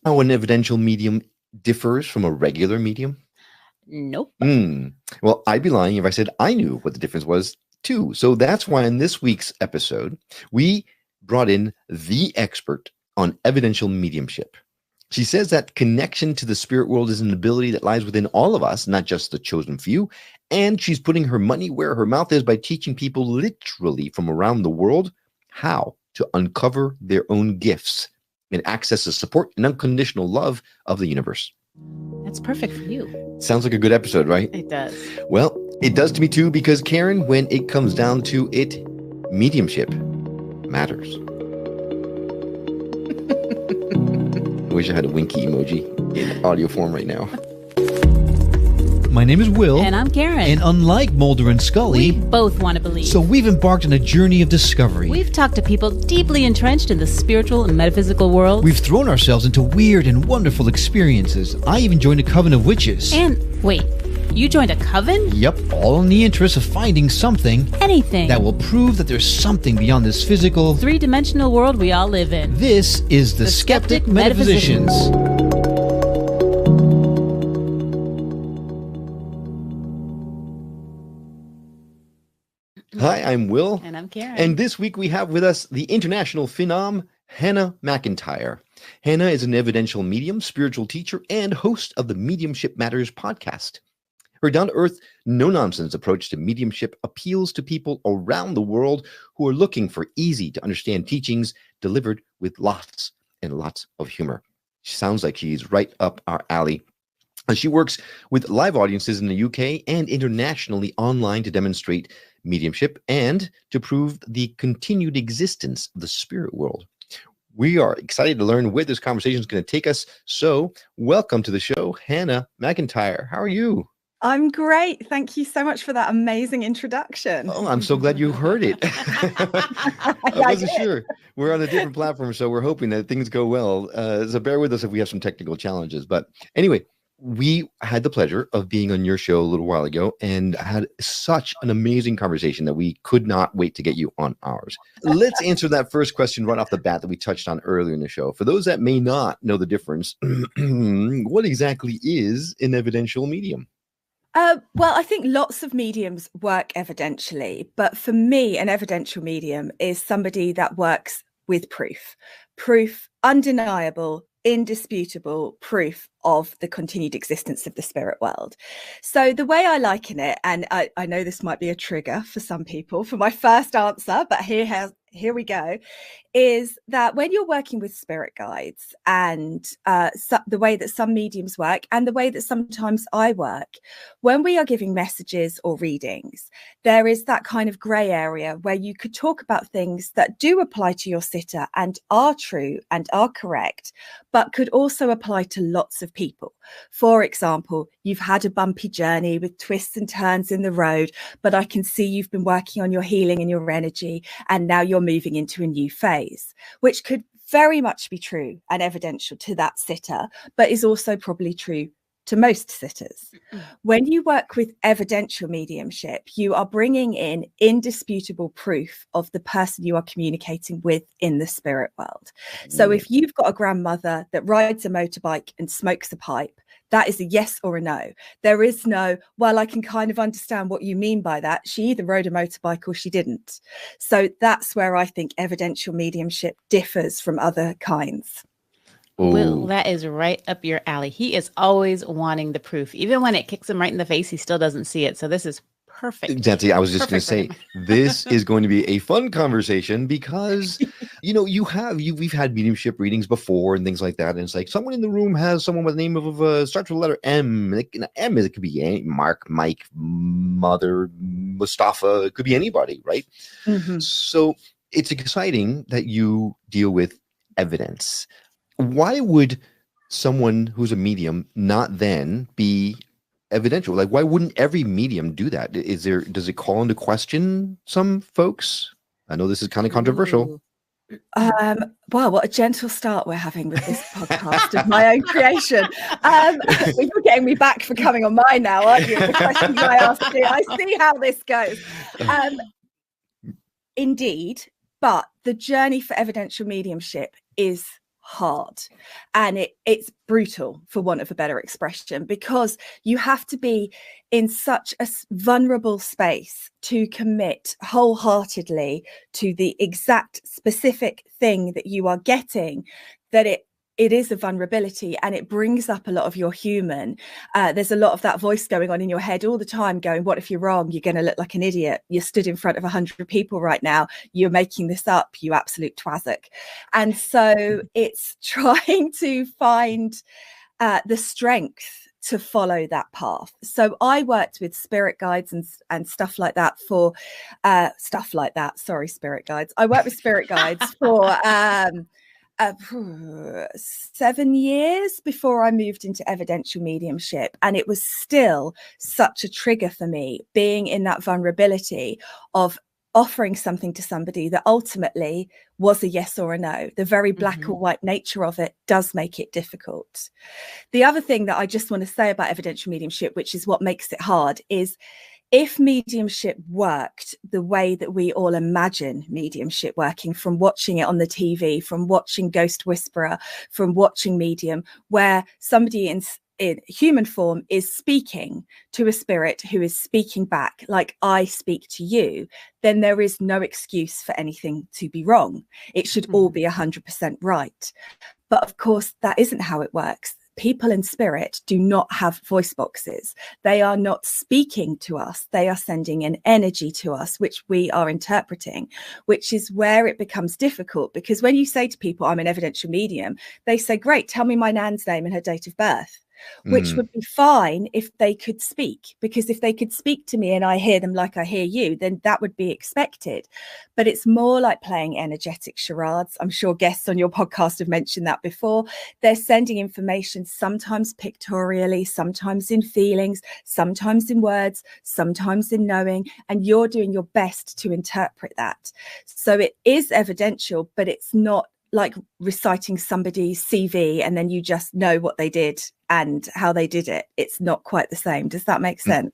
How an evidential medium differs from a regular medium? Nope. Well, I'd be lying if I said I knew what the difference was too. So that's why in this week's episode, we brought in the expert on evidential mediumship. She says that connection to the spirit world is an ability that lies within all of us, not just the chosen few. And she's putting her money where her mouth is by teaching people literally from around the world how to uncover their own gifts and access the support and unconditional love of the universe. That's perfect for you. Sounds like a good episode, right? It does. Well, it does to me too, because Karen, when it comes down to it, mediumship matters. I wish I had a winky emoji in audio form right now. My name is Will. And I'm Karen. And unlike Mulder and Scully, we both want to believe. So we've embarked on a journey of discovery. We've talked to people deeply entrenched in the spiritual and metaphysical world. We've thrown ourselves into weird and wonderful experiences. I even joined a coven of witches. And wait, you joined a coven? Yep, all in the interest of finding something. Anything. That will prove that there's something beyond this physical, three-dimensional world we all live in. This is the Skeptic Metaphysicians. Hi, I'm Will. And I'm Karen. And this week we have with us the international phenom, Hannah McIntyre. Hannah is an evidential medium, spiritual teacher, and host of the Mediumship Matters podcast. Her down-to-earth, no-nonsense approach to mediumship appeals to people around the world who are looking for easy-to-understand teachings delivered with lots and lots of humor. She sounds like she's right up our alley. She works with live audiences in the UK and internationally online to demonstrate mediumship and to prove the continued existence of the spirit world. We are excited to learn where this conversation is going to take us. So welcome to the show, Hannah McIntyre. How are you? I'm great. Thank you so much for that amazing introduction. Oh, I'm so glad you heard it. I wasn't sure. We're on a different platform, so we're hoping that things go well. So bear with us if we have some technical challenges. But anyway, we had the pleasure of being on your show a little while ago and had such an amazing conversation that we could not wait to get you on ours. Let's answer that first question right off the bat that we touched on earlier in the show. For those that may not know the difference, what exactly is an evidential medium? Well, I think lots of mediums work evidentially, but for me, an evidential medium is somebody that works with proof, undeniable, indisputable proof of the continued existence of the spirit world. So the way I liken it, and I know this might be a trigger for some people for my first answer, but here we go, is that when you're working with spirit guides and the way that some mediums work and the way that sometimes I work, when we are giving messages or readings, there is that kind of grey area where you could talk about things that do apply to your sitter and are true and are correct, but could also apply to lots of people. For example, you've had a bumpy journey with twists and turns in the road, but I can see you've been working on your healing and your energy, and now you're moving into a new phase, which could very much be true and evidential to that sitter, but is also probably true to most sitters. When you work with evidential mediumship, you are bringing in indisputable proof of the person you are communicating with in the spirit world. So if you've got a grandmother that rides a motorbike and smokes a pipe, that is a yes or a no. There is no, well, I can kind of understand what you mean by that. She either rode a motorbike or she didn't. So that's where I think evidential mediumship differs from other kinds. Will, that is right up your alley. He is always wanting the proof. Even when it kicks him right in the face, he still doesn't see it. So this is perfect. Exactly. I was just going to say, this is going to be a fun conversation because, we've had mediumship readings before and things like that. And it's like someone in the room has someone with the name of starts with the letter M. It could be Mark, Mike, Mother, Mustafa. It could be anybody, right? Mm-hmm. So it's exciting that you deal with evidence. Why would someone who's a medium not then be evidential? Like, why wouldn't every medium do that? Does it call into question some folks? I know this is kind of controversial. Wow, what a gentle start we're having with this podcast of my own creation. You're getting me back for coming on mine now, aren't you? The questions I asked you. I see how this goes. Indeed, but the journey for evidential mediumship is hard, and it's brutal, for want of a better expression, because you have to be in such a vulnerable space to commit wholeheartedly to the exact specific thing that you are getting, that it is a vulnerability, and it brings up a lot of your human. There's a lot of that voice going on in your head all the time going, what if you're wrong? You're going to look like an idiot. You're stood in front of 100 people right now. You're making this up, you absolute twazzock. And so it's trying to find the strength to follow that path. So I worked with spirit guides and stuff like that for spirit guides. I worked with spirit guides for 7 years before I moved into evidential mediumship, and it was still such a trigger for me, being in that vulnerability of offering something to somebody that ultimately was a yes or a no. The very black or white nature of it does make it difficult. The other thing that I just want to say about evidential mediumship, which is what makes it hard, is if mediumship worked the way that we all imagine mediumship working, from watching it on the TV, from watching Ghost Whisperer, from watching Medium, where somebody in human form is speaking to a spirit who is speaking back like I speak to you, then there is no excuse for anything to be wrong. It should all be 100% right. But of course, that isn't how it works. People in spirit do not have voice boxes. They are not speaking to us. They are sending an energy to us, which we are interpreting, which is where it becomes difficult. Because when you say to people, I'm an evidential medium, they say, great, tell me my nan's name and her date of birth. Which would be fine if they could speak, because if they could speak to me and I hear them like I hear you, then that would be expected. But it's more like playing energetic charades. I'm sure guests on your podcast have mentioned that before. They're sending information, sometimes pictorially, sometimes in feelings, sometimes in words, sometimes in knowing, and you're doing your best to interpret that. So it is evidential, but it's not like reciting somebody's CV and then you just know what they did and how they did it. It's not quite the same. Does that make sense?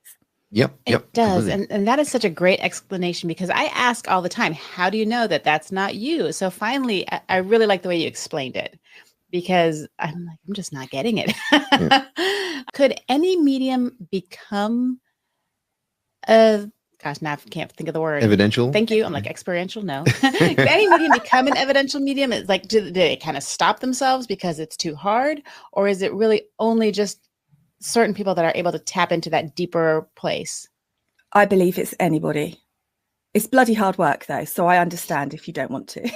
Yep. It does. And that is such a great explanation, because I ask all the time, how do you know that that's not you? So finally, I really like the way you explained it, because I'm just not getting it. Yeah. Could any medium become now I can't think of the word. Evidential? Thank you. I'm like, experiential? No. Could any medium become an evidential medium? It's like, do they kind of stop themselves because it's too hard? Or is it really only just certain people that are able to tap into that deeper place? I believe it's anybody. It's bloody hard work, though, so I understand if you don't want to.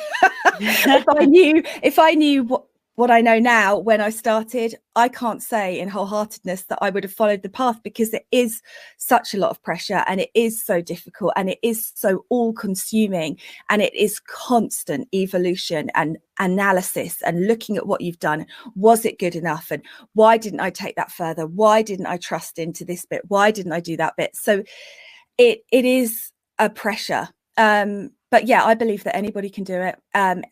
If I knew what I know now when I started, I can't say in wholeheartedness that I would have followed the path, because it is such a lot of pressure and it is so difficult and it is so all-consuming, and it is constant evolution and analysis and looking at what you've done. Was it good enough? And why didn't I take that further? Why didn't I trust into this bit? Why didn't I do that bit? So it is a pressure. But yeah, I believe that anybody can do it. And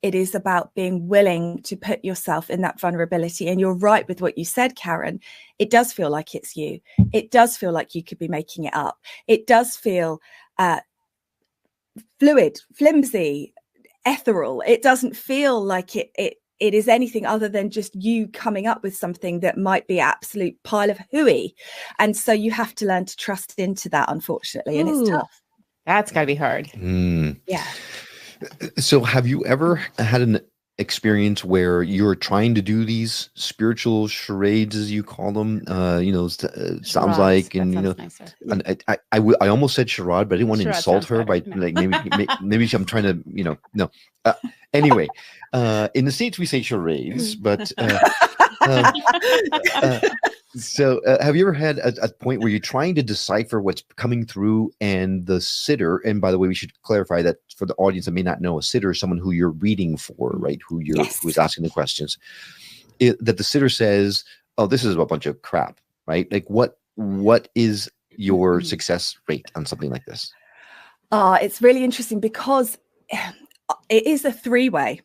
it is about being willing to put yourself in that vulnerability. And you're right with what you said, Karen. It does feel like it's you. It does feel like you could be making it up. It does feel fluid, flimsy, ethereal. It doesn't feel like it is anything other than just you coming up with something that might be absolute pile of hooey. And so you have to learn to trust into that, unfortunately. And it's tough. That's got to be hard. Yeah. So have you ever had an experience where you're trying to do these spiritual charades, as you call them? Sounds like, and nicer. And I almost said charade, but I didn't want to insult her by like maybe I'm trying to, no. Anyway, in the States we say charades, but so have you ever had a point where you're trying to decipher what's coming through, and the sitter, and by the way, we should clarify that for the audience that may not know, a sitter is someone who you're reading for, right? Who's asking the questions, that the sitter says, oh, this is a bunch of crap, right? Like what is your success rate on something like this? It's really interesting because it is a three-way.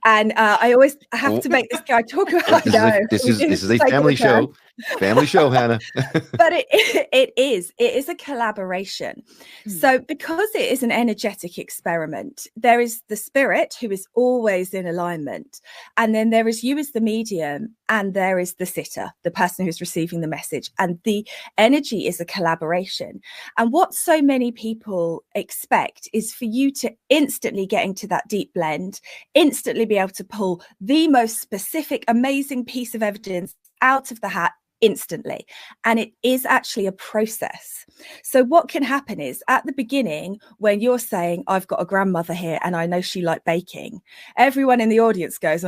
And I always have to make this guy talk about. This is a family show. Family show, Hannah. But it is a collaboration. So because it is an energetic experiment, there is the spirit who is always in alignment, and then there is you as the medium, and there is the sitter, the person who's receiving the message, and the energy is a collaboration. And what so many people expect is for you to instantly get into that deep blend, instantly be able to pull the most specific, amazing piece of evidence out of the hat instantly. And it is actually a process. So what can happen is at the beginning, when you're saying, I've got a grandmother here and I know she liked baking, everyone in the audience goes,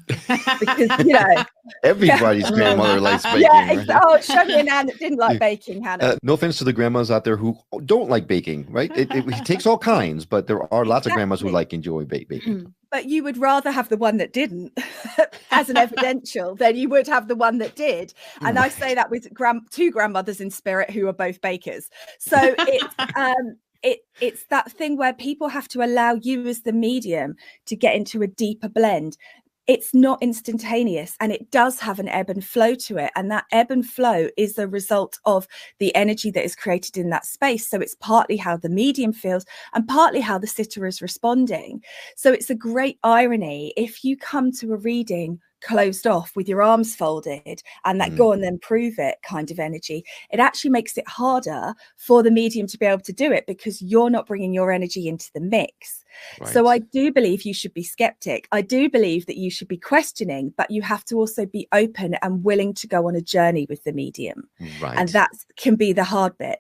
because, you know, everybody's grandmother likes baking. Yeah, right? oh, show me an Anne that didn't like baking, Hannah. No offense to the grandmas out there who don't like baking, right? It takes all kinds, but there are lots of grandmas who enjoy baking. But you would rather have the one that didn't as an evidential than you would have the one that did. And I say that with two grandmothers in spirit who are both bakers. So it's that thing where people have to allow you as the medium to get into a deeper blend. It's not instantaneous, and it does have an ebb and flow to it. And that ebb and flow is the result of the energy that is created in that space. So it's partly how the medium feels and partly how the sitter is responding. So it's a great irony if you come to a reading closed off with your arms folded and that go and then prove it kind of energy, it actually makes it harder for the medium to be able to do it because you're not bringing your energy into the mix. Right. So I do believe you should be skeptic. I do believe that you should be questioning, but you have to also be open and willing to go on a journey with the medium. Right. And that can be the hard bit.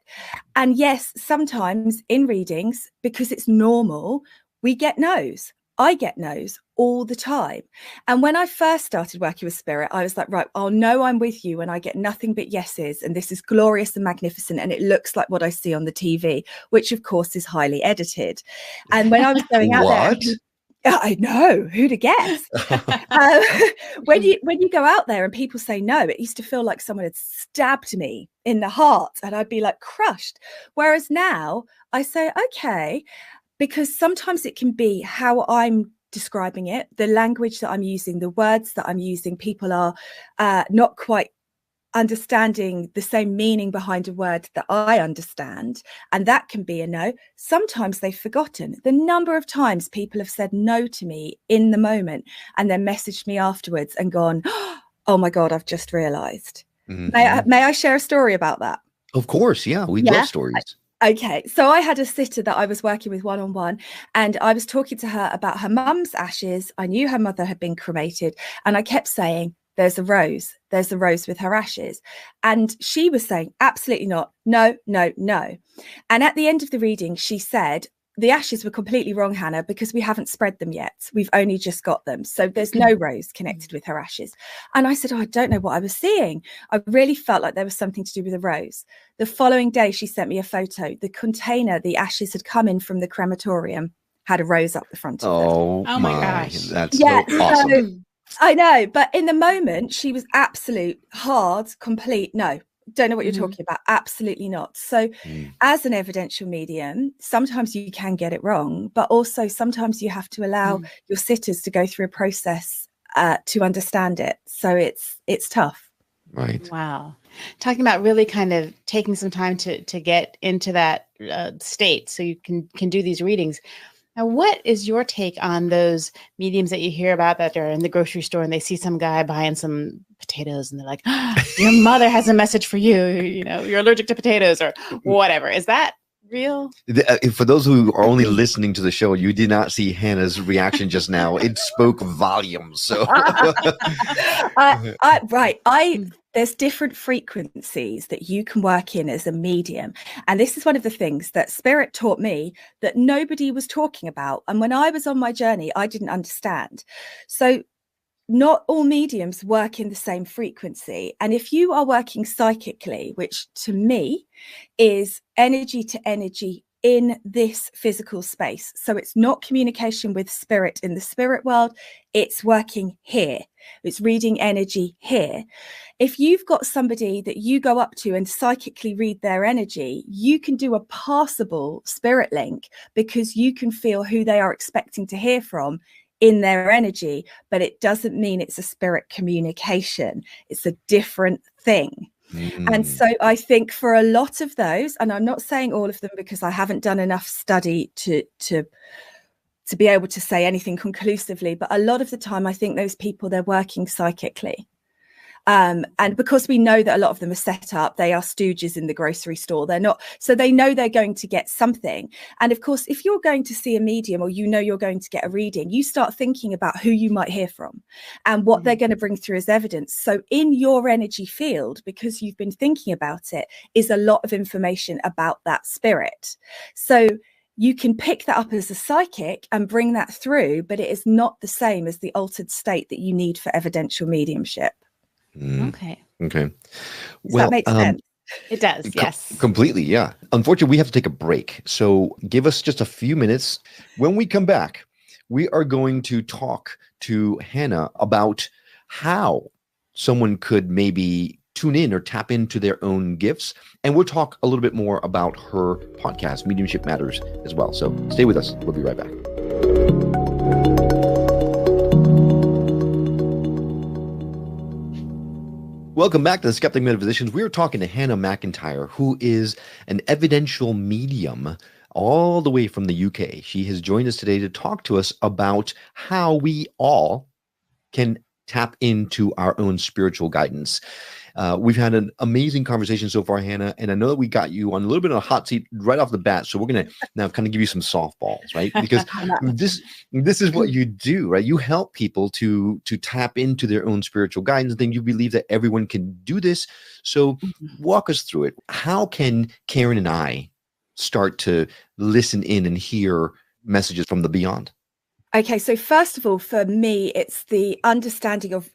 And yes, sometimes in readings, because it's normal, we get no's. I get no's all the time. And when I first started working with spirit, I was like, right, I'll know I'm with you when I get nothing but yeses. And this is glorious and magnificent. And it looks like what I see on the TV, which of course is highly edited. And when I was going out there, I know, who'd have guessed? When you go out there and people say no, it used to feel like someone had stabbed me in the heart and I'd be like crushed. Whereas now I say, okay, because sometimes it can be how I'm describing it, the language that I'm using, the words that I'm using, people are not quite understanding the same meaning behind a word that I understand. And that can be a no. Sometimes they've forgotten. The number of times people have said no to me in the moment and then messaged me afterwards and gone, oh my God, I've just realized. Mm-hmm. May I share a story about that? Of course. Yeah. We love stories. Okay, so I had a sitter that I was working with one-on-one, and I was talking to her about her mum's ashes. I knew her mother had been cremated, and I kept saying, there's a rose with her ashes. And she was saying, absolutely not, no, no, no. And at the end of the reading, she said, the ashes were completely wrong, Hannah, because we haven't spread them yet. We've only just got them. So there's no rose connected with her ashes. And I said, I don't know what I was seeing. I really felt like there was something to do with a rose. The following day, she sent me a photo. The container the ashes had come in from the crematorium had a rose up the front of it. Oh my gosh. That's so awesome. So, I know. But in the moment, she was absolute, hard, complete no. Don't know what you're talking about. Absolutely not. So as an evidential medium, sometimes you can get it wrong, but also sometimes you have to allow your sitters to go through a process to understand it. So it's tough. Right. Wow. Talking about really kind of taking some time to get into that state so you can do these readings. Now, what is your take on those mediums that you hear about that are in the grocery store and they see some guy buying some potatoes and they're like, oh, your mother has a message for you, you know, you're allergic to potatoes or whatever. Is that real? For those who are only listening to the show, you did not see Hannah's reaction just now. It spoke volumes. So there's different frequencies that you can work in as a medium. And this is one of the things that Spirit taught me that nobody was talking about. And when I was on my journey, I didn't understand. So not all mediums work in the same frequency. And if you are working psychically, which to me is energy to energy in this physical space. So it's not communication with spirit in the spirit world. It's working here. It's reading energy here. If you've got somebody that you go up to and psychically read their energy, you can do a passable spirit link because you can feel who they are expecting to hear from in their energy, but it doesn't mean it's a spirit communication. It's a different thing. And so I think for a lot of those, and I'm not saying all of them because I haven't done enough study to be able to say anything conclusively, but a lot of the time I think those people, they're working psychically. And because we know that a lot of them are set up, they are stooges in the grocery store. They're not, so they know they're going to get something. And of course, if you're going to see a medium, or you're going to get a reading, you start thinking about who you might hear from and what they're going to bring through as evidence. So in your energy field, because you've been thinking about it, is a lot of information about that spirit. So you can pick that up as a psychic and bring that through, but it is not the same as the altered state that you need for evidential mediumship. Okay. Well, that makes sense. It does. Yes. Completely. Yeah. Unfortunately, we have to take a break. So give us just a few minutes. When we come back, we are going to talk to Hannah about how someone could maybe tune in or tap into their own gifts. And we'll talk a little bit more about her podcast, Mediumship Matters, as well. So stay with us. We'll be right back. Welcome back to the Skeptic Metaphysicians. We're talking to Hannah McIntyre, who is an evidential medium all the way from the UK. She has joined us today to talk to us about how we all can tap into our own spiritual guidance. We've had an amazing conversation so far, Hannah, and I know that we got you on a little bit of a hot seat right off the bat. So we're going to now kind of give you some softballs, right? Because this is what you do, right? You help people to tap into their own spiritual guidance. Then you believe that everyone can do this. So walk us through it. How can Karen and I start to listen in and hear messages from the beyond? Okay, so first of all, for me, it's the understanding of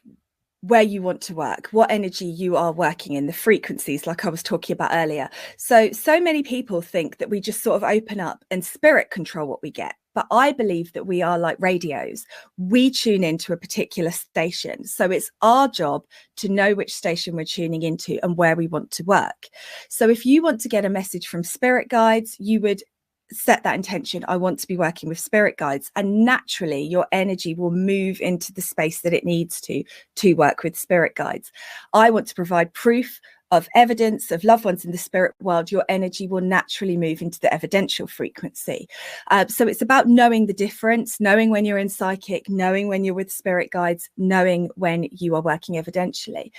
where you want to work, what energy you are working in, the frequencies, like I was talking about earlier. So many people think that we just sort of open up and spirit control what we get. But I believe that we are like radios. We tune into a particular station. So it's our job to know which station we're tuning into and where we want to work. So if you want to get a message from spirit guides, you would set that intention. I want to be working with spirit guides, and naturally your energy will move into the space that it needs to work with spirit guides. I want to provide proof of evidence of loved ones in the spirit world. Your energy will naturally move into the evidential frequency. So it's about knowing the difference, knowing when you're in psychic, knowing when you're with spirit guides, knowing when you are working evidentially.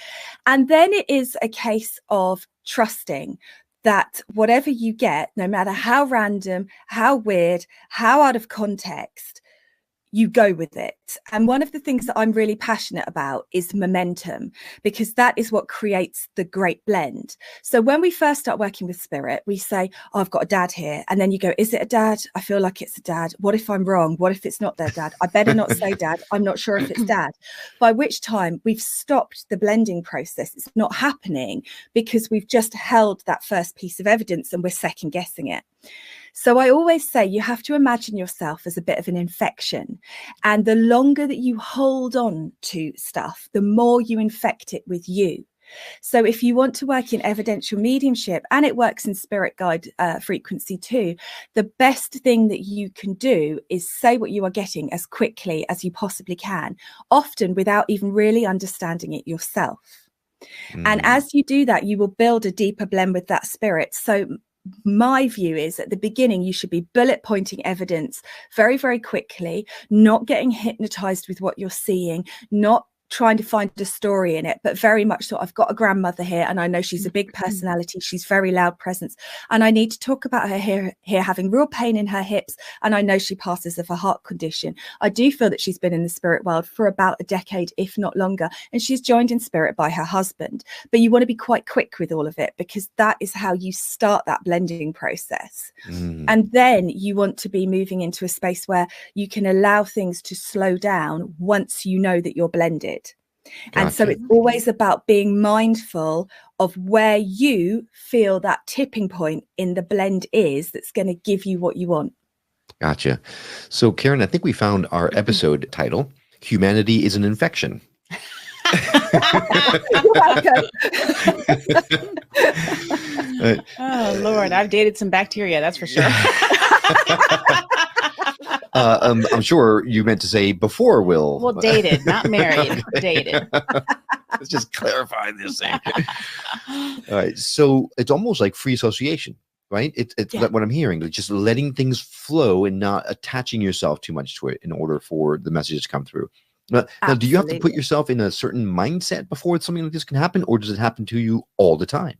And then it is a case of trusting that whatever you get, no matter how random, how weird, how out of context, you go with it. And one of the things that I'm really passionate about is momentum, because that is what creates the great blend. So when we first start working with spirit, we say, oh, I've got a dad here. And then you go, is it a dad? I feel like it's a dad. What if I'm wrong? What if it's not their dad? I better not say dad. I'm not sure if it's dad. By which time we've stopped the blending process. It's not happening because we've just held that first piece of evidence and we're second guessing it. So I always say you have to imagine yourself as a bit of an infection. And the longer that you hold on to stuff, the more you infect it with you. So if you want to work in evidential mediumship, and it works in spirit guide frequency too, the best thing that you can do is say what you are getting as quickly as you possibly can, often without even really understanding it yourself. And as you do that, you will build a deeper blend with that spirit. So my view is at the beginning, you should be bullet pointing evidence very, very quickly, not getting hypnotized with what you're seeing, not trying to find a story in it, but very much so I've got a grandmother here and I know she's a big personality, she's very loud presence, and I need to talk about her here having real pain in her hips, and I know she passes of a heart condition. I do feel that she's been in the spirit world for about a decade, if not longer, and she's joined in spirit by her husband. But you want to be quite quick with all of it, because that is how you start that blending process. And then you want to be moving into a space where you can allow things to slow down once you know that you're blended. Gotcha. And so it's always about being mindful of where you feel that tipping point in the blend is that's going to give you what you want. Gotcha. So, Karen, I think we found our episode title, Humanity is an Infection. You're welcome. Oh, Lord, I've dated some bacteria, that's for sure. I'm sure you meant to say before Will. Well, dated, not married, dated. Let's just clarify this thing. All right. So it's almost like free association, right? It's Yeah. what I'm hearing, like just letting things flow and not attaching yourself too much to it in order for the messages to come through. Now, do you have to put Absolutely. yourself in a certain mindset before something like this can happen, or does it happen to you all the time?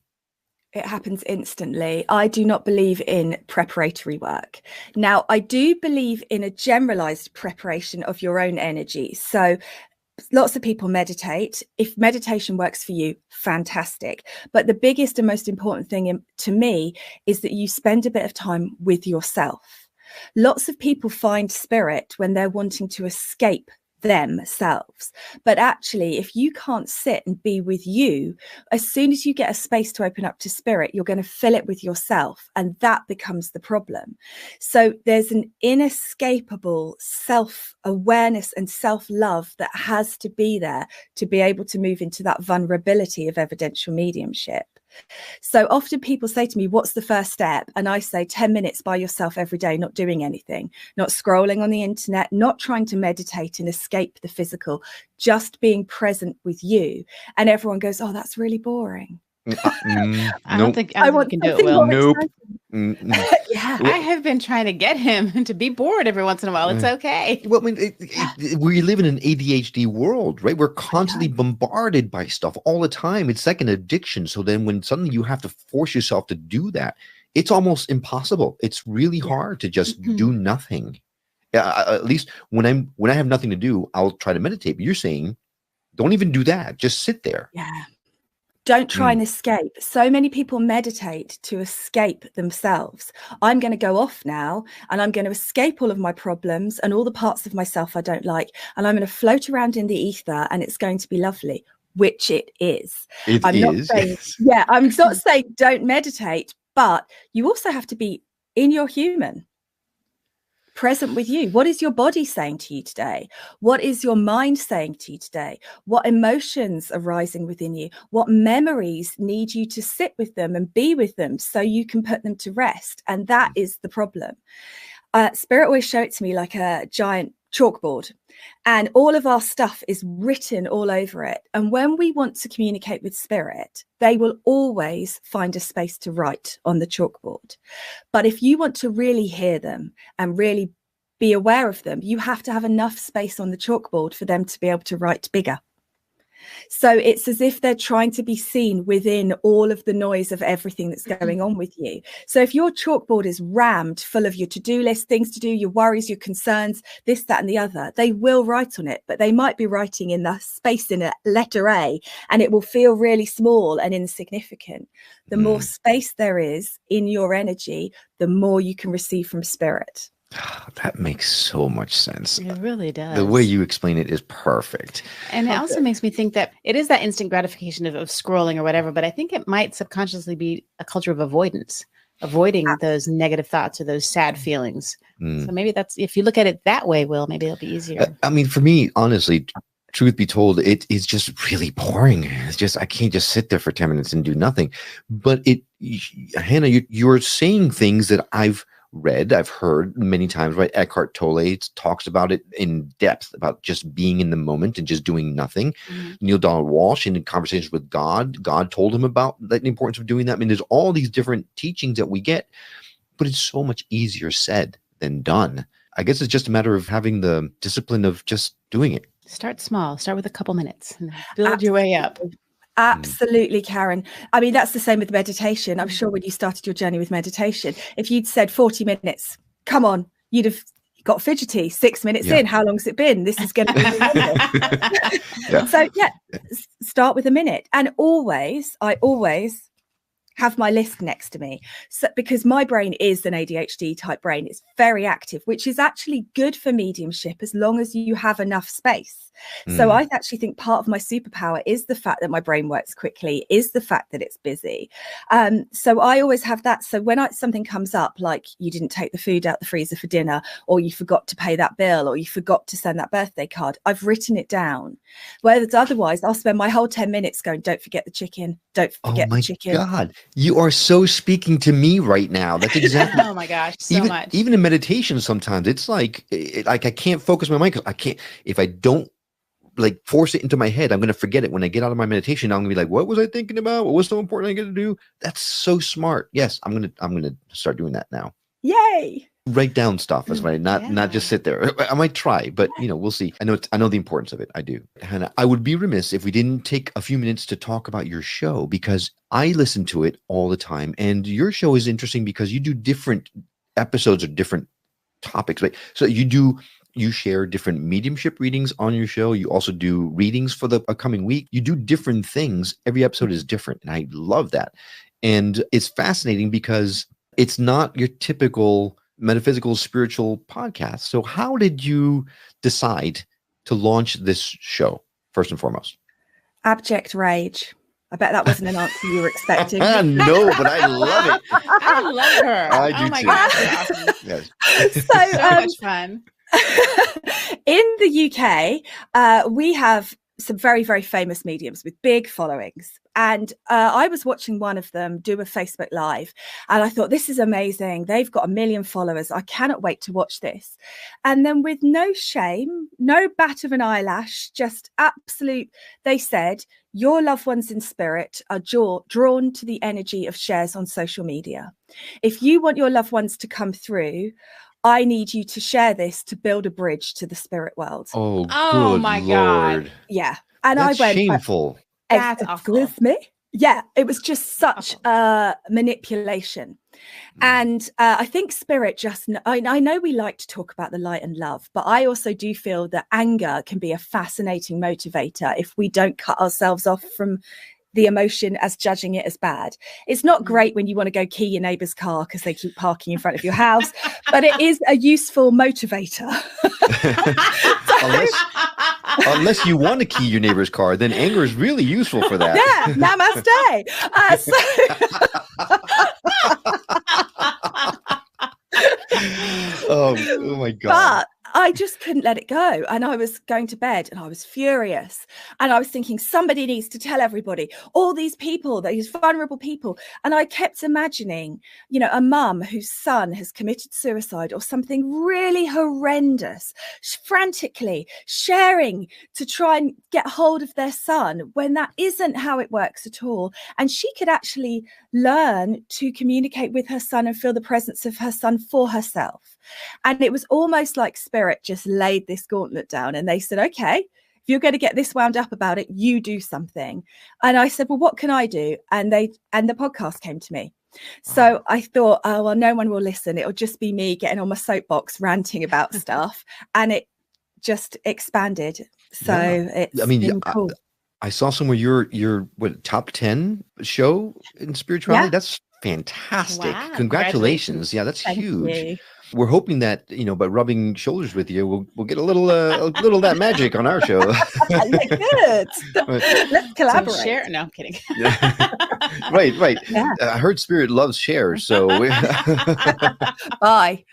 It happens instantly. I do not believe in preparatory work. Now, I do believe in a generalized preparation of your own energy. So lots of people meditate. If meditation works for you, fantastic. But the biggest and most important thing to me is that you spend a bit of time with yourself. Lots of people find spirit when they're wanting to escape themselves. But actually, if you can't sit and be with you, as soon as you get a space to open up to spirit, you're going to fill it with yourself. And that becomes the problem. So there's an inescapable self-awareness and self-love that has to be there to be able to move into that vulnerability of evidential mediumship. So often people say to me, what's the first step? And I say 10 minutes by yourself every day, not doing anything, not scrolling on the internet, not trying to meditate and escape the physical, just being present with you. And everyone goes, oh, that's really boring. I don't Nope. think I you want can do it something well. more Nope. exciting. Yeah. I have been trying to get him to be bored every once in a while. It's okay. Well, I mean, we live in an ADHD world, right? We're constantly bombarded by stuff all the time. It's like an addiction. So then when suddenly you have to force yourself to do that, it's almost impossible. It's really hard to just do nothing. At least when I have nothing to do, I'll try to meditate. But you're saying, don't even do that. Just sit there. Yeah. Don't try and escape. So many people meditate to escape themselves. I'm going to go off now and I'm going to escape all of my problems and all the parts of myself I don't like. And I'm going to float around in the ether and it's going to be lovely, which it is. I'm not saying, I'm not saying don't meditate, but you also have to be in your human. Present with you. What is your body saying to you today? What is your mind saying to you today? What emotions are rising within you? What memories need you to sit with them and be with them so you can put them to rest? And that is the problem. Spirit always showed it to me like a giant chalkboard, and all of our stuff is written all over it. And when we want to communicate with spirit, they will always find a space to write on the chalkboard. But if you want to really hear them and really be aware of them, you have to have enough space on the chalkboard for them to be able to write bigger. So it's as if they're trying to be seen within all of the noise of everything that's going on with you. So if your chalkboard is rammed full of your to-do list, things to do, your worries, your concerns, this, that, and the other, they will write on it, but they might be writing in the space in a letter A, and it will feel really small and insignificant. The more space there is in your energy, the more you can receive from spirit. That makes so much sense. It really does. The way you explain it is perfect. And it also makes me think that it is that instant gratification of scrolling or whatever, but I think it might subconsciously be a culture of avoidance, avoiding those negative thoughts or those sad feelings. So maybe that's, if you look at it that way, Will, maybe it'll be easier. I mean, for me, honestly, truth be told, it is just really boring. It's just, I can't just sit there for 10 minutes and do nothing. But Hannah, you're saying things that I've read, I've heard many times, right? Eckhart Tolle talks about it in depth, about just being in the moment and just doing nothing. Neil Donald Walsh, in conversations with God told him about the importance of doing that. I mean, there's all these different teachings that we get, but it's so much easier said than done. I guess it's just a matter of having the discipline of just doing it. Start small, start with a couple minutes and build your way up. Absolutely, Karen. I mean, that's the same with meditation. I'm sure when you started your journey with meditation, if you'd said 40 minutes, come on, you'd have got fidgety. 6 minutes in, how long's it been? This is going to be So start with a minute. And I always have my list next to me. So, because my brain is an ADHD type brain, it's very active, which is actually good for mediumship as long as you have enough space. So I actually think part of my superpower is the fact that my brain works quickly, is the fact that it's busy. So I always have that. So when something comes up, like you didn't take the food out the freezer for dinner, or you forgot to pay that bill, or you forgot to send that birthday card, I've written it down. Whereas otherwise, I'll spend my whole 10 minutes going, don't forget the chicken, don't forget the chicken. Oh my God. You are so speaking to me right now. That's exactly. Oh my gosh, so much. Even in meditation, sometimes it's like I can't focus my mind because I can't. If I don't like force it into my head, I'm going to forget it. When I get out of my meditation, I'm going to be like, what was I thinking about? What was so important I got to do? That's so smart. Yes, I'm going to start doing that now. Yay. Write down stuff as well, not just sit there. I might try, but we'll see. I know the importance of it. I do. Hannah, I would be remiss if we didn't take a few minutes to talk about your show, because I listen to it all the time, and your show is interesting because you do different episodes or different topics, right? So you share different mediumship readings on your show. You also do readings for the upcoming week. You do different things. Every episode is different, and I love that. And it's fascinating because it's not your typical metaphysical spiritual podcast. So how did you decide to launch this show, first and foremost? Abject rage. I bet that wasn't an answer you were expecting. No, but I love it. I love her. I do oh my too. gosh, that's awesome. Yes. So Much fun. in the UK, we have some very, very famous mediums with big followings. And I was watching one of them do a Facebook Live, and I thought, this is amazing. They've got 1 million followers. I cannot wait to watch this. And then with no shame, no bat of an eyelash, just absolute, they said, your loved ones in spirit are drawn to the energy of shares on social media. If you want your loved ones to come through, I need you to share this to build a bridge to the spirit world. Oh, Oh good my Lord. God. Yeah. And That's I went, shameful. That's awful. Excuse me? Yeah, it was just such manipulation. And I think spirit just, I know we like to talk about the light and love, but I also do feel that anger can be a fascinating motivator if we don't cut ourselves off from the emotion as judging it as bad. It's not great when you want to go key your neighbour's car because they keep parking in front of your house, but it is a useful motivator. Unless you want to key your neighbor's car, then anger is really useful for that. Yeah, namaste. Oh my God. But I just couldn't let it go. And I was going to bed and I was furious. And I was thinking, somebody needs to tell everybody, all these people, these vulnerable people. And I kept imagining, a mum whose son has committed suicide or something really horrendous, frantically sharing to try and get hold of their son when that isn't how it works at all. And she could actually learn to communicate with her son and feel the presence of her son for herself. And it was almost like spirit just laid this gauntlet down and they said, okay, if you're going to get this wound up about it, you do something. And I said, well, what can I do? And the podcast came to me. So I thought, oh, well, no one will listen. It'll just be me getting on my soapbox, ranting about stuff. And it just expanded. So it's been cool. I saw somewhere your top 10 show in spirituality. Yeah. That's fantastic. Wow, congratulations. Yeah, that's huge. You. We're hoping that, by rubbing shoulders with you, we'll get a little of that magic on our show. Good. Let's collaborate. Share. No, I'm kidding. Right. Yeah. I heard spirit loves shares, so bye.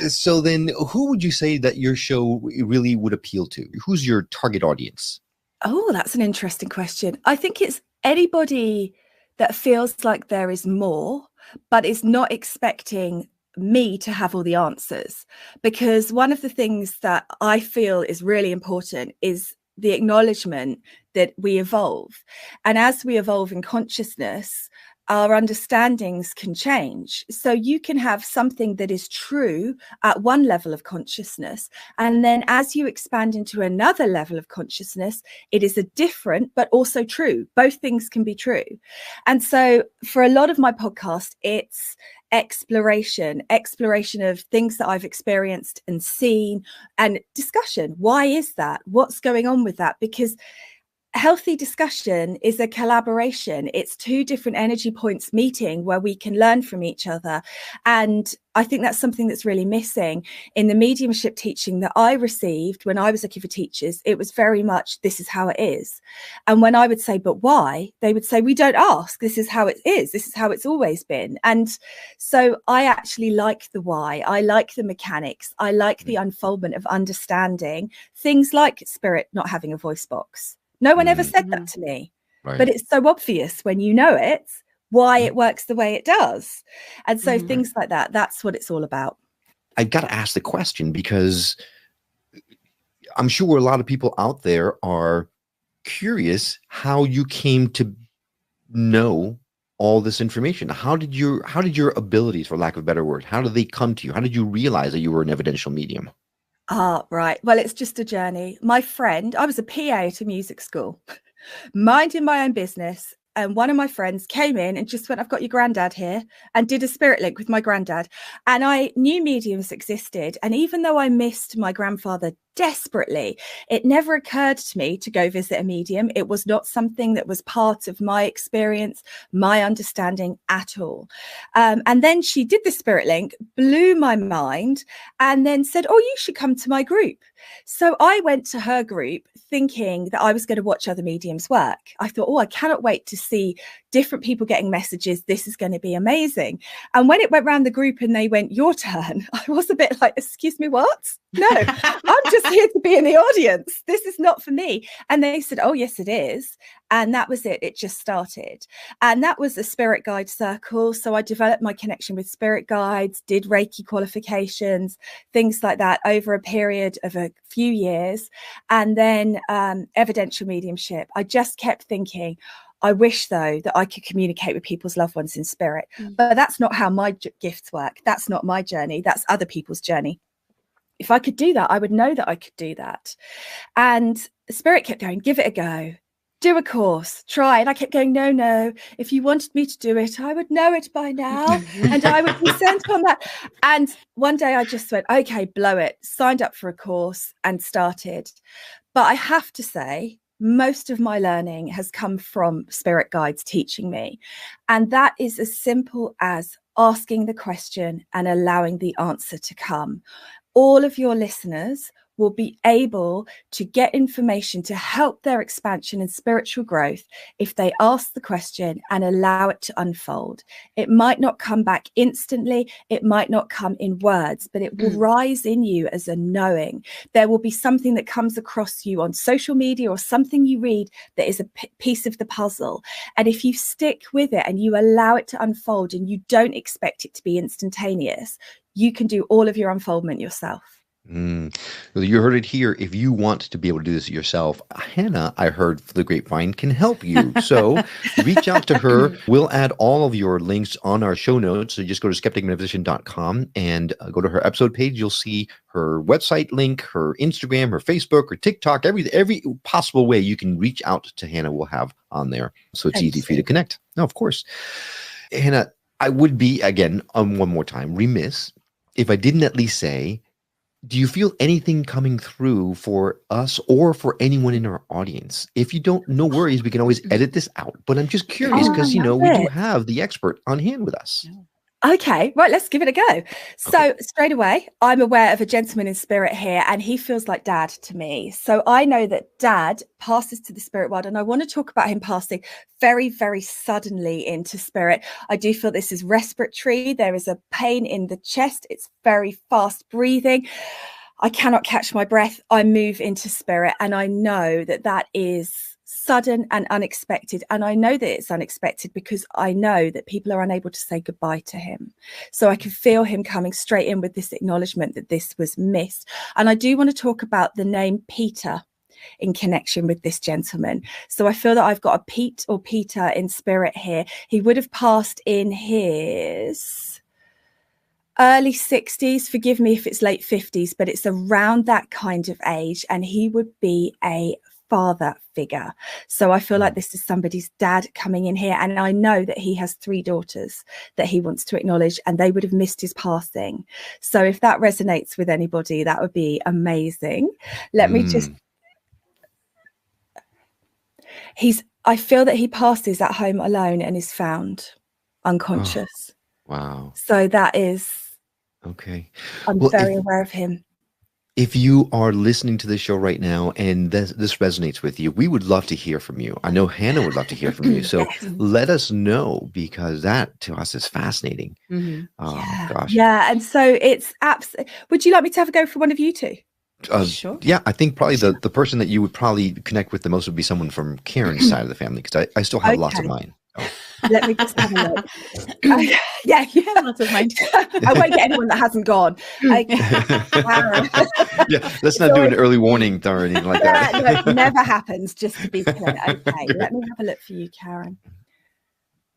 So then, who would you say that your show really would appeal to? Who's your target audience? Oh, that's an interesting question. I think it's anybody that feels like there is more, but is not expecting me to have all the answers. Because one of the things that I feel is really important is the acknowledgement that we evolve. And as we evolve in consciousness, our understandings can change. So you can have something that is true at one level of consciousness. And then as you expand into another level of consciousness, it is a different, but also true. Both things can be true. And so for a lot of my podcast, it's exploration of things that I've experienced and seen and discussion. Why is that? What's going on with that? Because healthy discussion is a collaboration. It's two different energy points meeting where we can learn from each other. And I think that's something that's really missing in the mediumship teaching that I received when I was looking for teachers. It was very much, this is how it is. And when I would say, but why? They would say, we don't ask. This is how it is. This is how it's always been. And so I actually like the why. I like the mechanics. I like the unfoldment of understanding things like spirit not having a voice box. No one ever said that to me, but it's so obvious when you know it, why it works the way it does. And so things like that, that's what it's all about. I got to ask the question because I'm sure a lot of people out there are curious how you came to know all this information. How did your abilities, for lack of a better word, how did they come to you? How did you realize that you were an evidential medium? Right. Well, it's just a journey. My friend, I was a PA at a music school, minding my own business. And one of my friends came in and just went, I've got your granddad here, and did a spirit link with my granddad. And I knew mediums existed. And even though I missed my grandfather desperately, it never occurred to me to go visit a medium. It was not something that was part of my experience, my understanding at all. And then she did the spirit link, blew my mind, and then said, oh, you should come to my group. So I went to her group thinking that I was going to watch other mediums work. I thought, oh, I cannot wait to see different people getting messages. This is going to be amazing. And when it went around the group and they went, your turn, I was a bit like, excuse me, what? No, I'm just here to be in the audience. This is not for me. And they said, oh, yes, it is. And that was it. It just started. And that was a spirit guide circle. So I developed my connection with spirit guides, did Reiki qualifications, things like that over a period of a few years. And then evidential mediumship. I just kept thinking, I wish, though, that I could communicate with people's loved ones in spirit. But that's not how my gifts work. That's not my journey. That's other people's journey. If I could do that, I would know that I could do that. And spirit kept going, give it a go. Do a course, try. And I kept going, no. If you wanted me to do it, I would know it by now. And I would be sent on that. And one day I just went, okay, blow it. Signed up for a course and started. But I have to say, most of my learning has come from spirit guides teaching me. And that is as simple as asking the question and allowing the answer to come. All of your listeners will be able to get information to help their expansion and spiritual growth if they ask the question and allow it to unfold. It might not come back instantly. It might not come in words, but it will rise in you as a knowing. There will be something that comes across you on social media or something you read that is a piece of the puzzle. And if you stick with it and you allow it to unfold and you don't expect it to be instantaneous, you can do all of your unfoldment yourself. Well, you heard it here. If you want to be able to do this yourself, Hannah, I heard the grapevine, can help you. So reach out to her. We'll add all of your links on our show notes. So just go to skepticmetaphysician.com and go to her episode page. You'll see her website link, her Instagram, her Facebook, her TikTok, every possible way you can reach out to Hannah we'll have on there. So it's easy for you to connect. No, of course. Hannah, I would be, again, one more time, remiss if I didn't at least say, do you feel anything coming through for us or for anyone in our audience? If you don't, no worries. We can always edit this out. But I'm just curious because, we do have the expert on hand with us. Okay, right, let's give it a go. So straight away, I'm aware of a gentleman in spirit here, and he feels like Dad to me. So I know that Dad passes to the spirit world, and I want to talk about him passing very, very suddenly into spirit. I do feel this is respiratory. There is a pain in the chest. It's very fast breathing. I cannot catch my breath. I move into spirit, and I know that that is sudden and unexpected. And I know that it's unexpected because I know that people are unable to say goodbye to him. So I can feel him coming straight in with this acknowledgement that this was missed. And I do want to talk about the name Peter in connection with this gentleman. So I feel that I've got a Pete or Peter in spirit here. He would have passed in his early 60s. Forgive me if it's late 50s, but it's around that kind of age. And he would be a father figure. So I feel like this is somebody's dad coming in here. And I know that he has 3 daughters that he wants to acknowledge, and they would have missed his passing. So if that resonates with anybody, that would be amazing. Let me just... I feel that he passes at home alone and is found unconscious. Wow. So that is, Okay. I'm Well, very aware of him. if you are listening to this show right now and this resonates with you, we would love to hear from you. I know Hannah would love to hear from you. So let us know, because that to us is fascinating. Gosh. Yeah. And so it's would you like me to have a go for one of you two? Sure. Yeah, I think probably the person that you would probably connect with the most would be someone from Karen's side of the family, because I still have lots of mine. Oh. Let me just have a look. Yeah, you have lots of mine. I won't get anyone that hasn't gone. Yeah, let's not do an early warning or anything like that. No, never happens, just to be clear. Okay, let me have a look for you, Karen.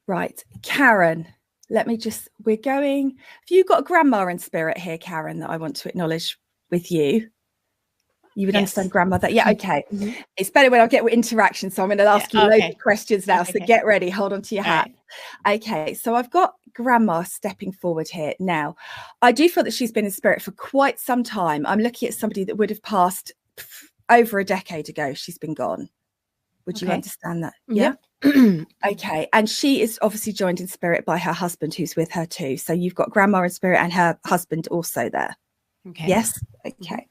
Right, Karen, we're going. Have you got a grandma in spirit here, Karen, that I want to acknowledge with you? You would understand grandmother. Yeah, okay. It's better when I get interaction. So I'm going to ask you loads of questions now. So get ready. Hold on to your hat. Right. Okay. So I've got grandma stepping forward here. Now, I do feel that she's been in spirit for quite some time. I'm looking at somebody that would have passed over a decade ago. She's been gone. Would you understand that? Yeah. Okay. And she is obviously joined in spirit by her husband, who's with her too. So you've got grandma in spirit and her husband also there. Okay. Yes. Okay.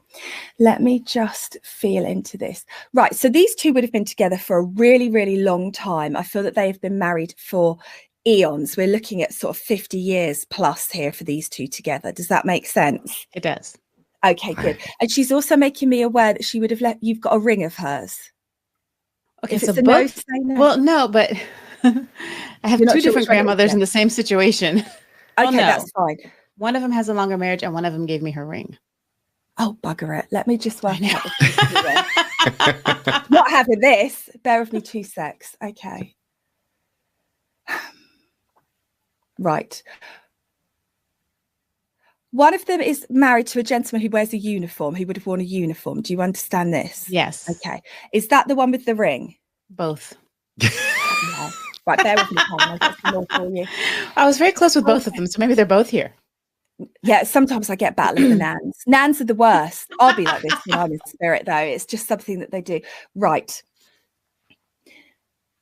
Let me just feel into this. Right. So these two would have been together for a really, really long time. I feel that they have been married for eons. We're looking at sort of 50 years plus here for these two together. Does that make sense? It does. Okay, good. And she's also making me aware that she would have you've got a ring of hers. Okay. So both. Well, no, but I have two different grandmothers in the same situation. Okay, that's fine. One of them has a longer marriage and one of them gave me her ring. Oh, bugger it. Let me just work out. Not having this. Bear with me 2 secs. Okay. Right. One of them is married to a gentleman who wears a uniform, who would have worn a uniform. Do you understand this? Yes. Okay. Is that the one with the ring? Both. No. Right, bear with me, I'll get some more for you. I was very close with both of them, so maybe they're both here. Yeah, sometimes I get battle of the nans. Nans are the worst. I'll be like this when I'm in spirit, though. It's just something that they do. Right.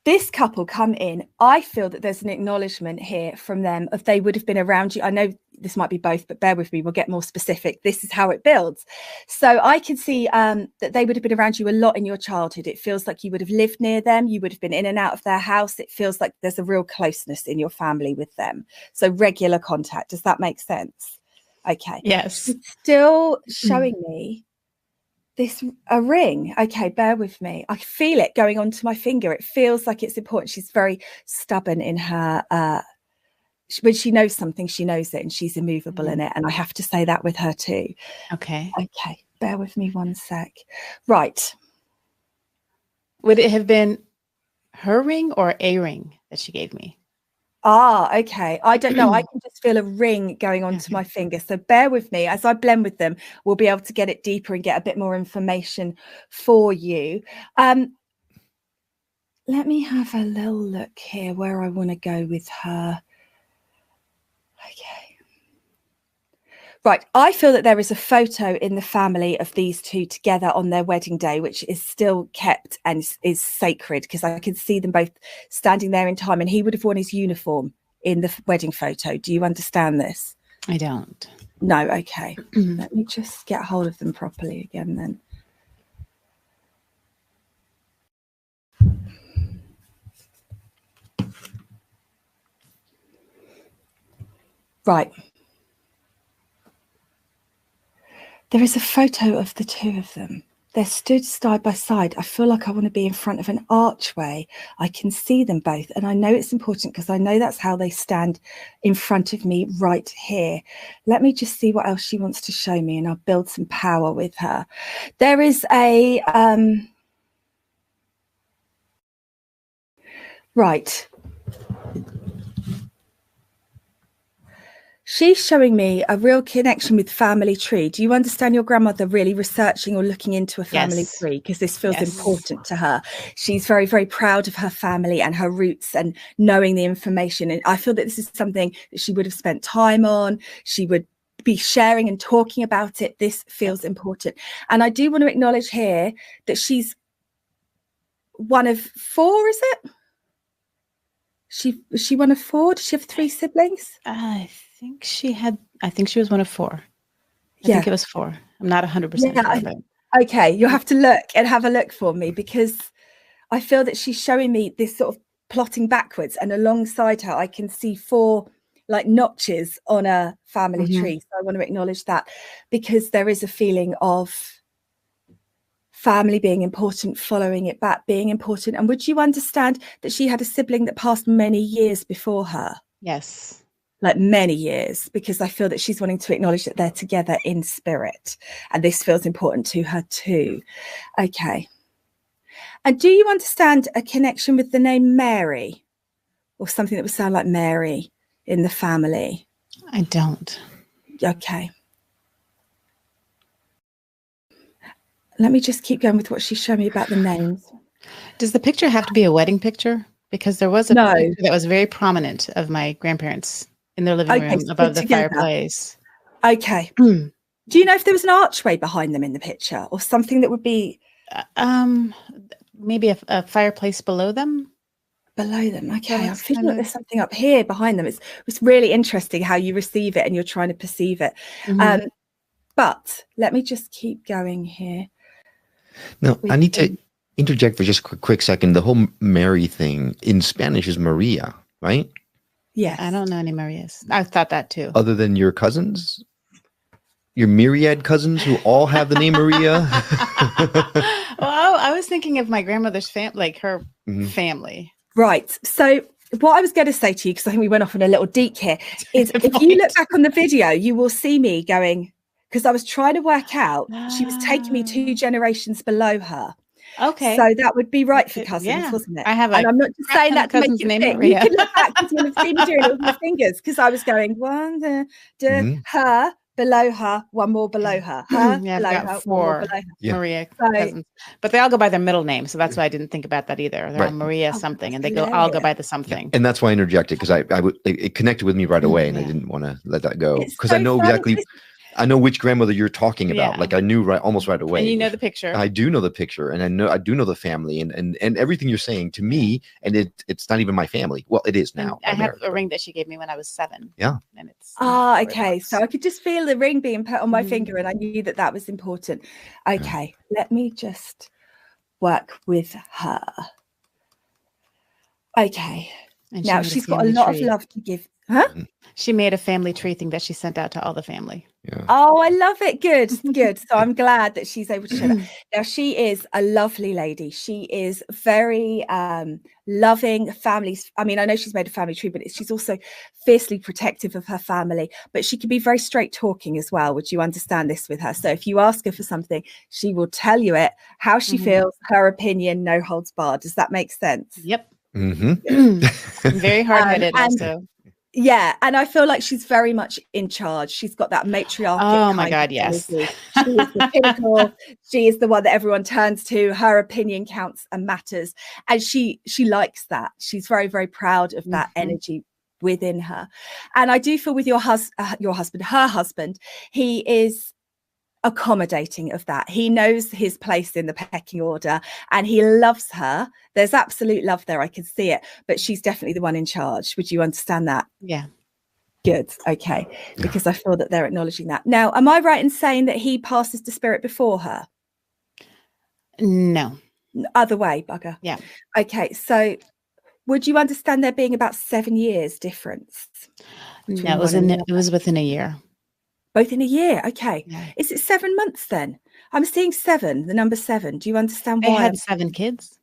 This couple come in. I feel that there's an acknowledgement here from them of they would have been around you. I know this might be both, but bear with me. We'll get more specific. This is how it builds. So I can see that they would have been around you a lot in your childhood. It feels like you would have lived near them. You would have been in and out of their house. It feels like there's a real closeness in your family with them. So regular contact. Does that make sense? Okay. Yes. It's still showing me a ring. Okay, bear with me. I feel it going onto my finger. It feels like it's important. She's very stubborn in her when she knows something, she knows it, and she's immovable in it. And I have to say that with her too. Okay. Bear with me 1 sec. Right. Would it have been her ring or a ring that she gave me? Okay. I don't know. I can just feel a ring going onto my finger. So bear with me. As I blend with them, we'll be able to get it deeper and get a bit more information for you. Let me have a little look here where I want to go with her. Okay. Right. I feel that there is a photo in the family of these two together on their wedding day, which is still kept and is sacred, because I can see them both standing there in time, and he would have worn his uniform in the wedding photo. Do you understand this? I don't. No. Okay. Let me just get hold of them properly again then. Right. There is a photo of the two of them. They're stood side by side. I feel like I want to be in front of an archway. I can see them both. And I know it's important because I know that's how they stand in front of me right here. Let me just see what else she wants to show me, and I'll build some power with her. There is a... Right. She's showing me a real connection with family tree. Do you understand your grandmother really researching or looking into a family tree? Because this feels important to her. She's very, very proud of her family and her roots and knowing the information. And I feel that this is something that she would have spent time on. She would be sharing and talking about it. This feels important. And I do want to acknowledge here that she's one of 4, is it? Was she one of 4? Did she have 3 siblings? I think she was one of 4. I Yeah. think it was 4. I'm not 100% sure. But... Okay, you'll have to have a look for me, because I feel that she's showing me this sort of plotting backwards, and alongside her I can see 4 like notches on a family tree. So I want to acknowledge that, because there is a feeling of family being important, following it back being important. And would you understand that she had a sibling that passed many years before her? Yes. Like many years, because I feel that she's wanting to acknowledge that they're together in spirit, and this feels important to her too. Okay. And do you understand a connection with the name Mary, or something that would sound like Mary in the family? I don't. Okay. Let me just keep going with what she's showing me about the names. Does the picture have to be a wedding picture? Because there was a picture that was very prominent of my grandparents in their living room above the fireplace. Okay. Do you know if there was an archway behind them in the picture, or something that would be... maybe a fireplace below them? Below them. Okay. I'm feeling like there's something up here behind them. It's really interesting how you receive it and you're trying to perceive it. But let me just keep going here. No, I need to interject for just a quick second. The whole Mary thing in Spanish is Maria, right? Yes. I don't know any Marias. I thought that too. Other than your cousins? Your myriad cousins who all have the name Maria? Well, I was thinking of my grandmother's family, like her family. Right. So what I was going to say to you, because I think we went off on a little deep here, is if you look back on the video, you will see me going, because I was trying to work out, she was taking me 2 generations below her. Okay. So that would be right for cousins, wasn't it? I have and I'm not just saying that to make you think. You can look back, because you'll have seen me doing it with my fingers, because I was going 1, her, below her, 1 more below her. Her, below her, 4 1 more below her. Maria cousins. But they all go by their middle name, so that's why I didn't think about that either. They're all Maria something, and they all go by the something. And that's why I interjected, because it connected with me right away, and I didn't want to let that go, because I know exactly... I know which grandmother you're talking about. Yeah. Like I knew almost right away. And you know the picture. I do know the picture, and I do know the family, and everything you're saying to me, and it's not even my family. Well, it is now. I have a ring that she gave me when I was 7. Yeah. And it's okay. So I could just feel the ring being put on my finger, and I knew that was important. Okay, let me just work with her. Okay. And now she's got a lot of love to give. Huh? She made a family tree thing that she sent out to all the family. Yeah. Oh, I love it. Good. So I'm glad that she's able to share that. Now, she is a lovely lady. She is very loving families. I mean, I know she's made a family tree, but she's also fiercely protective of her family. But she can be very straight talking as well. Would you understand this with her? So if you ask her for something, she will tell you it, how she feels, her opinion, no holds barred. Does that make sense? Yep. Very hard-headed also. Yeah, and I feel like she's very much in charge. She's got that matriarchal. Oh my God, yes. She is the pinnacle. She is the one that everyone turns to. Her opinion counts and matters, and she likes that. She's very, very proud of that energy within her. And I do feel with her husband, he is accommodating of that. He knows his place in the pecking order, and he loves her. There's absolute love there. I can see it, but she's definitely the one in charge. Would you understand that? Yeah. Good. Okay. Because I feel that they're acknowledging that. Now, am I right in saying that he passes to spirit before her? No. Other way, bugger. Yeah. Okay. So would you understand there being about 7 years difference? No, it was within a year. Both in a year. Okay. Yeah. Is it 7 months then? I'm seeing 7, the number 7. Do you understand why? They had 7 kids.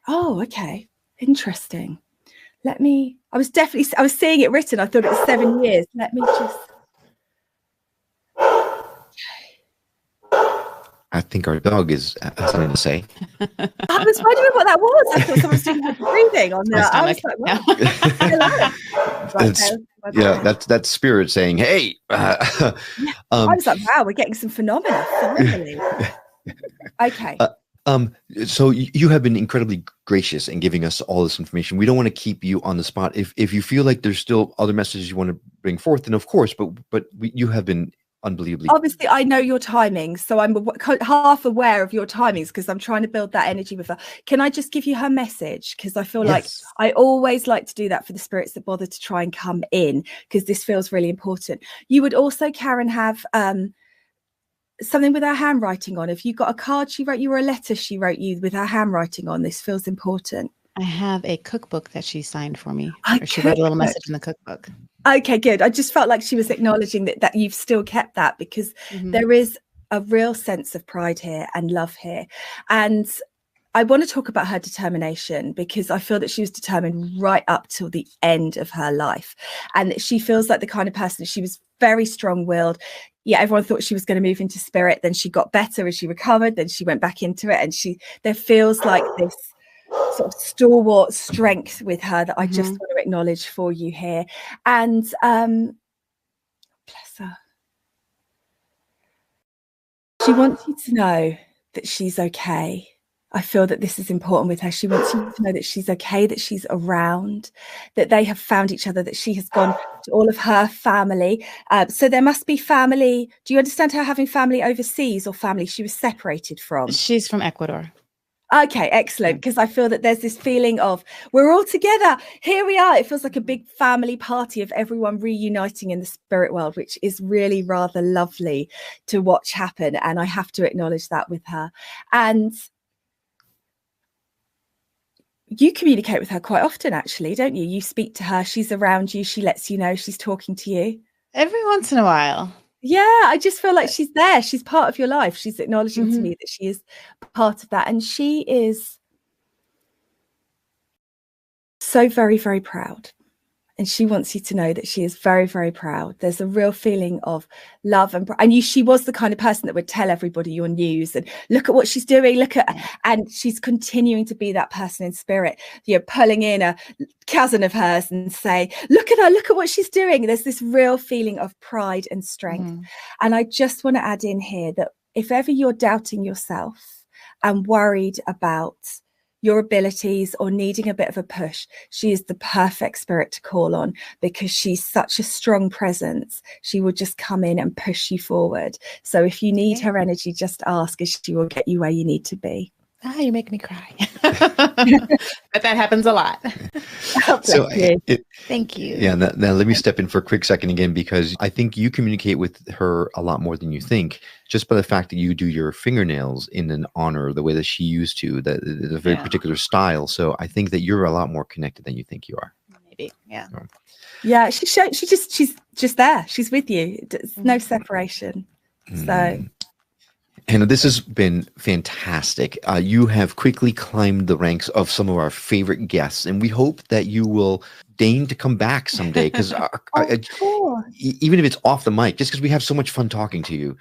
Oh, okay. Interesting. I was seeing it written. I thought it was 7 years. Let me just. I think our dog has something to say. I was wondering what that was. I thought someone was doing breathing on there. I was like, wow. That's spirit saying, "Hey." I was like, "Wow, we're getting some phenomena finally." Okay. So you have been incredibly gracious in giving us all this information. We don't want to keep you on the spot. If you feel like there's still other messages you want to bring forth, then of course. But you have been unbelievably. Obviously, I know your timings, so I'm half aware of your timings because I'm trying to build that energy with her. Can I just give you her message? Because I feel like I always like to do that for the spirits that bother to try and come in, because this feels really important. You would also, Karen, have something with her handwriting on. If you got a card she wrote you or a letter she wrote you with her handwriting on, this feels important. I have a cookbook that she signed for me. Or she wrote a little message in the cookbook. Okay, good. I just felt like she was acknowledging that you've still kept that, because there is a real sense of pride here and love here. And I want to talk about her determination, because I feel that she was determined right up till the end of her life. And she feels like the kind of person, she was very strong-willed. Yeah, everyone thought she was going to move into spirit. Then she got better as she recovered. Then she went back into it. And there feels like this sort of stalwart strength with her that I just want to acknowledge for you here. And bless her. She wants you to know that she's okay. I feel that this is important with her. She wants you to know that she's okay, that she's around, that they have found each other, that she has gone to all of her family. So there must be family. Do you understand her having family overseas, or family she was separated from? She's from Ecuador. Okay, excellent. Because I feel that there's this feeling of we're all together. Here we are. It feels like a big family party of everyone reuniting in the spirit world, which is really rather lovely to watch happen. And I have to acknowledge that with her. And you communicate with her quite often, actually, don't you? You speak to her. She's around you. She lets you know she's talking to you. Every once in a while. Yeah, I just feel like she's there. She's part of your life. She's acknowledging to me that she is part of that. And she is so very, very proud. And she wants you to know that she is very, very proud. There's a real feeling of love and she was the kind of person that would tell everybody your news and look at what she's doing, and she's continuing to be that person in spirit. You're pulling in a cousin of hers and say, look at her, look at what she's doing. There's this real feeling of pride and strength. And I just want to add in here that if ever you're doubting yourself and worried about your abilities or needing a bit of a push, she is the perfect spirit to call on, because she's such a strong presence. She will just come in and push you forward. So if you need her energy, just ask, and she will get you where you need to be. You make me cry. But that happens a lot. So thank you. Yeah. Now let me step in for a quick second again, because I think you communicate with her a lot more than you think, just by the fact that you do your fingernails in an honor the way that she used to, the very particular style. So I think that you're a lot more connected than you think you are. Maybe. Yeah. Yeah. She's just there. She's with you. There's no separation. So. Hannah, this has been fantastic. You have quickly climbed the ranks of some of our favorite guests, and we hope that you will deign to come back someday, because even if it's off the mic, just because we have so much fun talking to you.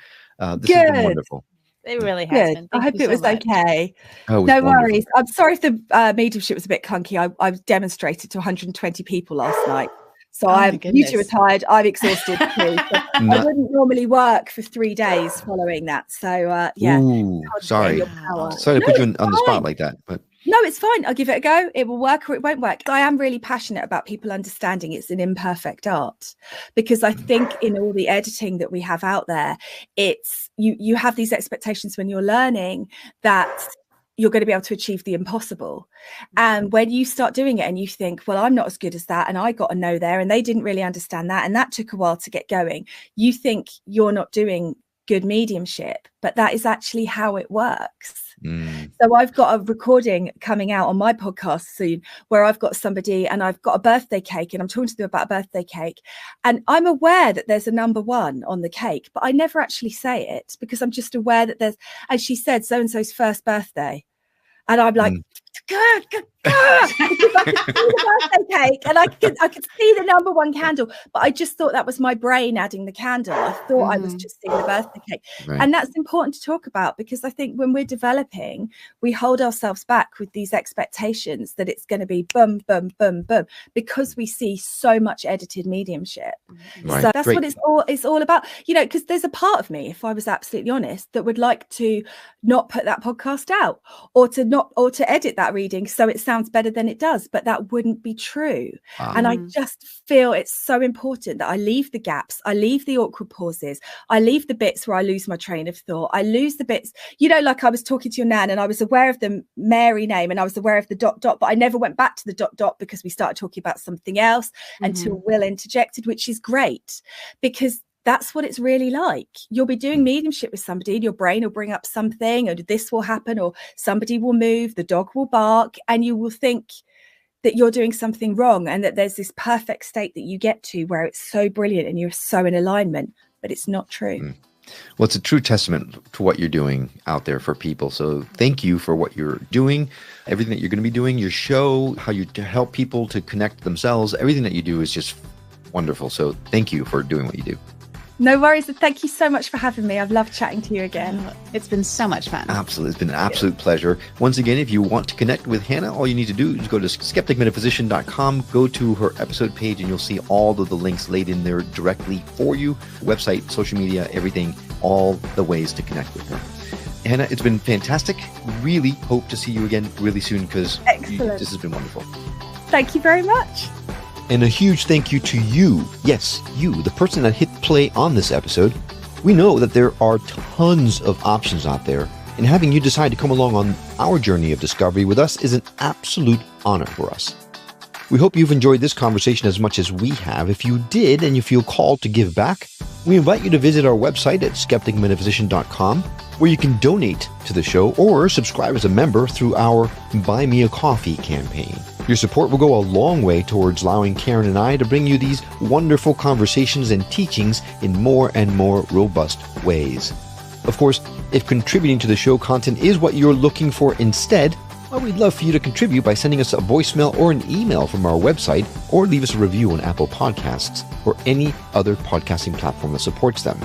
This has been wonderful. It really has been. I hope it was okay. Oh, no worries. I'm sorry if the mediumship was a bit clunky. I demonstrated to 120 people last night. So I'm usually retired. I'm exhausted too. So I wouldn't normally work for 3 days following that. So Ooh, sorry. Sorry to put you on the spot like that, but no, it's fine. I'll give it a go. It will work or it won't work. I am really passionate about people understanding it's an imperfect art, because I think in all the editing that we have out there, it's you have these expectations when you're learning that you're going to be able to achieve the impossible. And when you start doing it and you think, well, I'm not as good as that, and I got a no there, and they didn't really understand that, and that took a while to get going, you think you're not doing good mediumship, but that is actually how it works. So I've got a recording coming out on my podcast soon where I've got somebody and I've got a birthday cake, and I'm talking to them about a birthday cake, and I'm aware that there's a number 1 on the cake, but I never actually say it, because I'm just aware that there's, and she said so-and-so's first birthday. And I'm like, because I could see the birthday cake and I could see the number 1 candle, but I just thought that was my brain adding the candle. I thought I was just seeing the birthday cake. Right. And that's important to talk about, because I think when we're developing, we hold ourselves back with these expectations that it's going to be boom, boom, boom, boom, because we see so much edited mediumship. Right. So that's what it's all about, because there's a part of me, if I was absolutely honest, that would like to not put that podcast out, or to edit that reading so it sounds better than it does, but that wouldn't be true. And I Mm. just feel it's so important that I leave the gaps, I leave the awkward pauses, I leave the bits where I lose my train of thought, I lose the bits, like I was talking to your nan and I was aware of the Mary name and I was aware of the ... but I never went back to the ... because we started talking about something else until Will interjected, which is great, because that's what it's really like. You'll be doing mediumship with somebody and your brain will bring up something, or this will happen, or somebody will move, the dog will bark, and you will think that you're doing something wrong and that there's this perfect state that you get to where it's so brilliant and you're so in alignment, but it's not true. Well, it's a true testament to what you're doing out there for people. So thank you for what you're doing, everything that you're going to be doing, your show, how you help people to connect themselves. Everything that you do is just wonderful. So thank you for doing what you do. No worries. Thank you so much for having me. I've loved chatting to you again. It's been so much fun. Absolutely. It's been an absolute pleasure. Once again, if you want to connect with Hannah, all you need to do is go to skepticmetaphysician.com, go to her episode page, and you'll see all of the links laid in there directly for you. Website, social media, everything, all the ways to connect with her. Hannah, it's been fantastic. Really hope to see you again really soon, because this has been wonderful. Thank you very much. And a huge thank you to you. Yes, you, the person that hit play on this episode. We know that there are tons of options out there, and having you decide to come along on our journey of discovery with us is an absolute honor for us. We hope you've enjoyed this conversation as much as we have. If you did and you feel called to give back, we invite you to visit our website at skepticmetaphysician.com, where you can donate to the show or subscribe as a member through our Buy Me a Coffee campaign. Your support will go a long way towards allowing Karen and I to bring you these wonderful conversations and teachings in more and more robust ways. Of course, if contributing to the show content is what you're looking for instead, well, we'd love for you to contribute by sending us a voicemail or an email from our website, or leave us a review on Apple Podcasts or any other podcasting platform that supports them.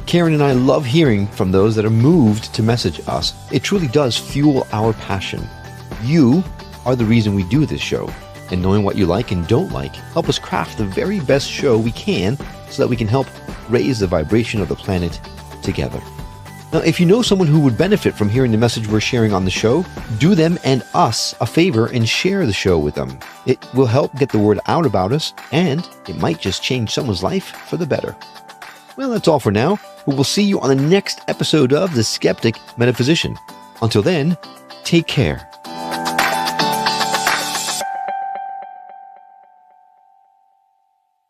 Karen and I love hearing from those that are moved to message us. It truly does fuel our passion. You are the reason we do this show, and knowing what you like and don't like help us craft the very best show we can so that we can help raise the vibration of the planet together. Now, if you know someone who would benefit from hearing the message we're sharing on the show, do them and us a favor and share the show with them. It will help get the word out about us, and it might just change someone's life for the better. Well, that's all for now, but we'll see you on the next episode of The Skeptic Metaphysician. Until then, take care.